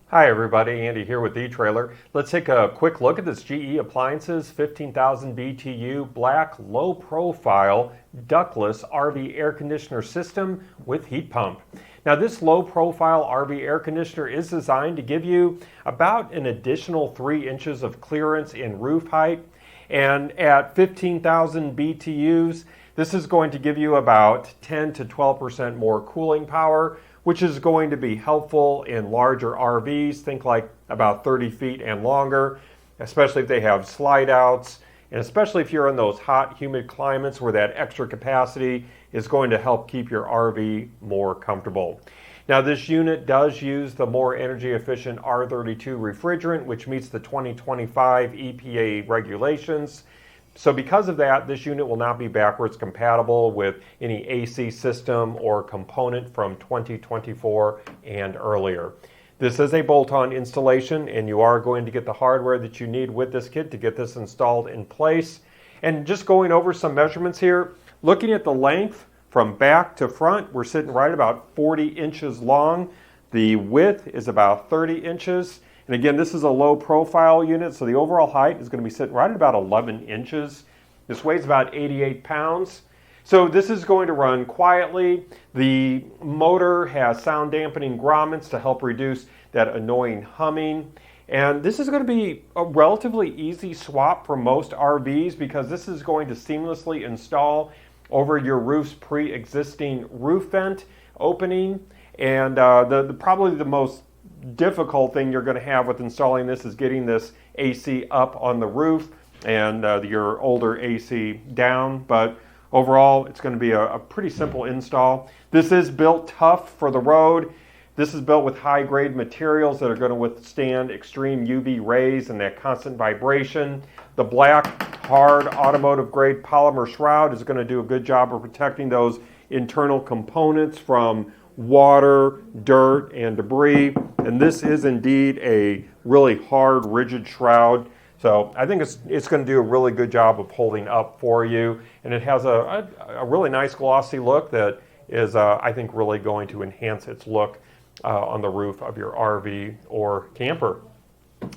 Hi everybody, Andy here with etrailer. Let's take a quick look at this GE Appliances 15,000 BTU black low profile ductless RV air conditioner system with heat pump. Now this low profile RV air conditioner is designed to give you about an additional 3 inches of clearance in roof height, and at 15,000 BTUs this is going to give you about 10 to 12% more cooling power, which is going to be helpful in larger RVs. Think like about 30 feet and longer, especially if they have slide outs, and especially if you're in those hot, humid climates where that extra capacity is going to help keep your RV more comfortable. Now this unit does use the more energy efficient R32 refrigerant, which meets the 2025 EPA regulations. So because of that, this unit will not be backwards compatible with any AC system or component from 2024 and earlier. This is a bolt-on installation, and you are going to get the hardware that you need with this kit to get this installed in place. And just going over some measurements here, looking at the length from back to front, we're sitting right about 40 inches long. The width is about 30 inches. And again, this is a low profile unit, so the overall height is going to be sitting right at about 11 inches. This weighs about 88 pounds. So this is going to run quietly. The motor has sound dampening grommets to help reduce that annoying humming. And this is going to be a relatively easy swap for most RVs because this is going to seamlessly install over your roof's pre-existing roof vent opening. And probably the most difficult thing you're going to have with installing this is getting this AC up on the roof and your older AC down, but overall it's going to be a pretty simple install. This is built tough for the road. This is built with high grade materials that are going to withstand extreme UV rays and that constant vibration. The black hard automotive grade polymer shroud is going to do a good job of protecting those internal components from water, dirt, and debris. And this is indeed a really hard, rigid shroud. So I think it's going to do a really good job of holding up for you. And it has a really nice glossy look that is, I think, really going to enhance its look on the roof of your RV or camper.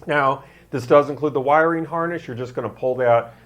Now, this does include the wiring harness. You're just going to pull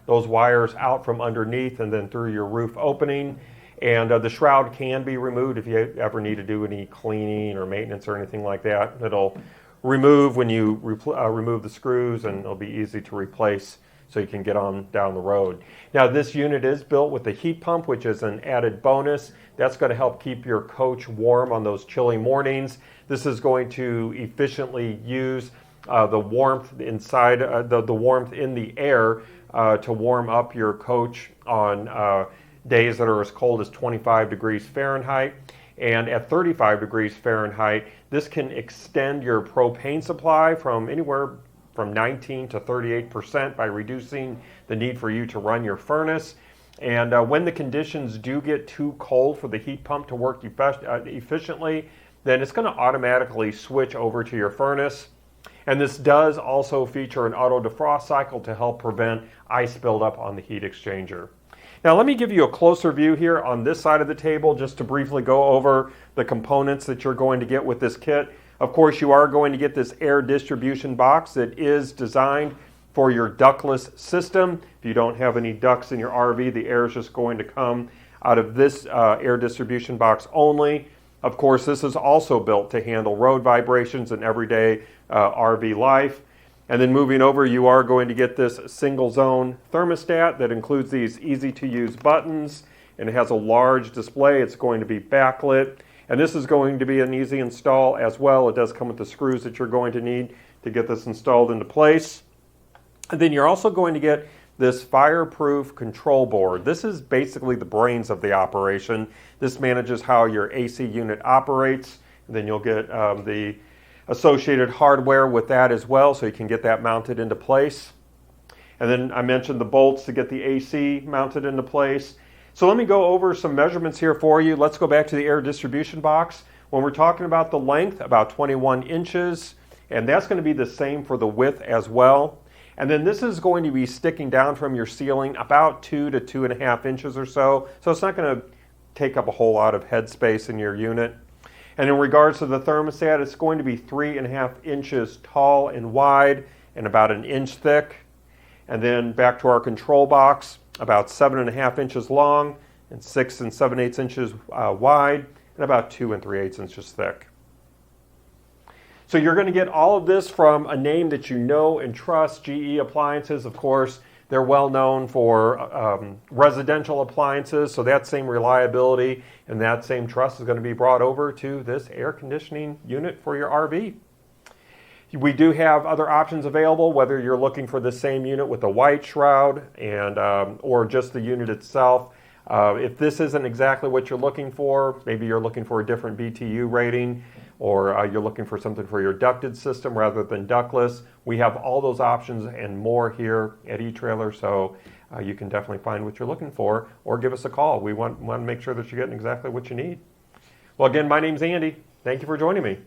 those wires out from underneath and then through your roof opening. And the shroud can be removed if you ever need to do any cleaning or maintenance or anything like that. It'll remove when you remove the screws, and it'll be easy to replace so you can get on down the road. Now this unit is built with a heat pump, which is an added bonus. That's going to help keep your coach warm on those chilly mornings. This is going to efficiently use the warmth inside, the warmth in the air to warm up your coach on days that are as cold as 25 degrees Fahrenheit. And at 35 degrees Fahrenheit, this can extend your propane supply from anywhere from 19 to 38% by reducing the need for you to run your furnace. And when the conditions do get too cold for the heat pump to work efficiently, then it's going to automatically switch over to your furnace. And this does also feature an auto defrost cycle to help prevent ice buildup on the heat exchanger. Now let me give you a closer view here on this side of the table just to briefly go over the components that you're going to get with this kit. Of course, you are going to get this air distribution box that is designed for your ductless system. If you don't have any ducts in your RV, the air is just going to come out of this air distribution box only. Of course, this is also built to handle road vibrations and everyday RV life. And then moving over, you are going to get this single zone thermostat that includes these easy to use buttons, and it has a large display. It's going to be backlit, and this is going to be an easy install as well. It does come with the screws that you're going to need to get this installed into place. And then you're also going to get this fireproof control board. This is basically the brains of the operation. This manages how your AC unit operates. And then you'll get the associated hardware with that as well, so you can get that mounted into place. And then I mentioned the bolts to get the AC mounted into place. So let me go over some measurements here for you. Let's go back to the air distribution box. When we're talking about the length, about 21 inches, and that's going to be the same for the width as well. And then this is going to be sticking down from your ceiling about 2 to 2.5 inches or so. So it's not going to take up a whole lot of headspace in your unit. And in regards to the thermostat, it's going to be 3.5 inches tall and wide and about 1 inch thick. And then back to our control box, about 7.5 inches long and 6 7/8 inches wide and about 2 3/8 inches thick. So you're going to get all of this from a name that you know and trust, GE Appliances. Of course, they're well known for residential appliances, so that same reliability and that same trust is going to be brought over to this air conditioning unit for your RV. We do have other options available, whether you're looking for the same unit with a white shroud and or just the unit itself. If this isn't exactly what you're looking for, maybe you're looking for a different BTU rating, or you're looking for something for your ducted system rather than ductless, we have all those options and more here at eTrailer, so you can definitely find what you're looking for, or give us a call. We want to make sure that you're getting exactly what you need. Well, again, my name's Andy. Thank you for joining me.